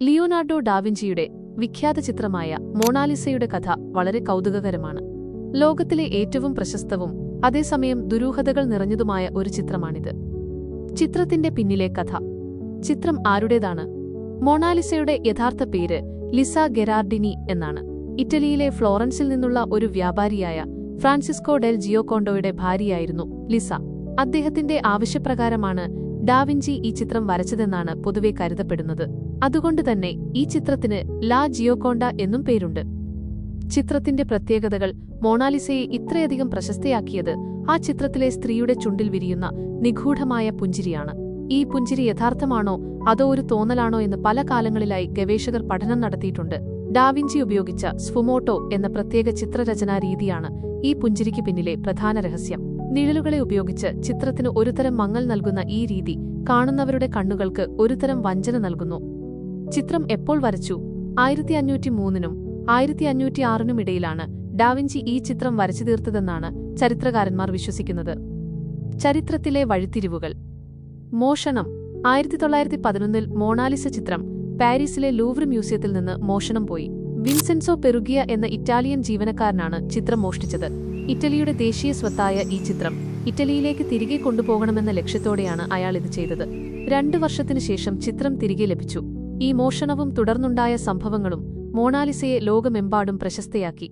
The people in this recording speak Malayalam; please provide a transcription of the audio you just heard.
ലിയോനാർഡോ ഡാവിഞ്ചിയുടെ വിഖ്യാത ചിത്രമായ മൊണാലിസയുടെ കഥ വളരെ കൗതുകകരമാണ്. ലോകത്തിലെ ഏറ്റവും പ്രശസ്തവും അതേസമയം ദുരൂഹതകൾ നിറഞ്ഞതുമായ ഒരു ചിത്രമാണിത്. ചിത്രത്തിന്റെ പിന്നിലെ കഥ. ചിത്രം ആരുടേതാണ്? മൊണാലിസയുടെ യഥാർത്ഥ പേര് ലിസ ഗെറാർഡിനി എന്നാണ്. ഇറ്റലിയിലെ ഫ്ലോറൻസിൽ നിന്നുള്ള ഒരു വ്യാപാരിയായ ഫ്രാൻസിസ്കോ ഡെൽ ജിയോകോണ്ടോയുടെ ഭാര്യയായിരുന്നു ലിസ. അദ്ദേഹത്തിന്റെ ആവശ്യപ്രകാരമാണ് ഡാവിഞ്ചി ഈ ചിത്രം വരച്ചതെന്നാണ് പൊതുവെ കരുതപ്പെടുന്നത്. അതുകൊണ്ടുതന്നെ ഈ ചിത്രത്തിന് ലാ ജിയോകോണ്ട എന്നും പേരുണ്ട്. ചിത്രത്തിന്റെ പ്രത്യേകതകൾ മൊണാലിസയെ ഇത്രയധികം പ്രശസ്തയാക്കിയത് ആ ചിത്രത്തിലെ സ്ത്രീയുടെ ചുണ്ടിൽ വിരിയുന്ന നിഗൂഢമായ പുഞ്ചിരിയാണ്. ഈ പുഞ്ചിരി യഥാർത്ഥമാണോ അതോ ഒരു തോന്നലാണോ എന്ന് പല കാലങ്ങളിലായി ഗവേഷകർ പഠനം നടത്തിയിട്ടുണ്ട്. ഡാവിഞ്ചി ഉപയോഗിച്ച സ്ഫുമോട്ടോ എന്ന പ്രത്യേക ചിത്രരചനാ രീതിയാണ് ഈ പുഞ്ചിരിക്ക് പിന്നിലെ പ്രധാന രഹസ്യം. നിഴലുകളെ ഉപയോഗിച്ച് ചിത്രത്തിന് ഒരുതരം മങ്ങൽ നൽകുന്ന ഈ രീതി കാണുന്നവരുടെ കണ്ണുകൾക്ക് ഒരുതരം വഞ്ചന നൽകുന്നു. ചിത്രം എപ്പോൾ വരച്ചു? 1503-നും 1506-നും ഇടയിലാണ് ഡാവിഞ്ചി ഈ ചിത്രം വരച്ചു തീർത്തതെന്നാണ് ചരിത്രകാരന്മാർ വിശ്വസിക്കുന്നത്. ചരിത്രത്തിലെ വഴിത്തിരിവുകൾ. മോഷണം. 1911-ൽ മൊണാലിസ ചിത്രം പാരീസിലെ ലൂവ്ർ മ്യൂസിയത്തിൽ നിന്ന് മോഷണം പോയി. വിൻസെൻസോ പെറുഗിയ എന്ന ഇറ്റാലിയൻ ജീവനക്കാരനാണ് ചിത്രം മോഷ്ടിച്ചത്. ഇറ്റലിയുടെ ദേശീയ സ്വത്തായ ഈ ചിത്രം ഇറ്റലിയിലേക്ക് തിരികെ കൊണ്ടുപോകണമെന്ന ലക്ഷ്യത്തോടെയാണ് അയാൾ ഇത് ചെയ്തത്. 2 വർഷത്തിനു ശേഷം ചിത്രം തിരികെ ലഭിച്ചു. ഈ മോഷണവും തുടർന്നുണ്ടായ സംഭവങ്ങളും മൊണാലിസയെ ലോകമെമ്പാടും പ്രശസ്തയാക്കി.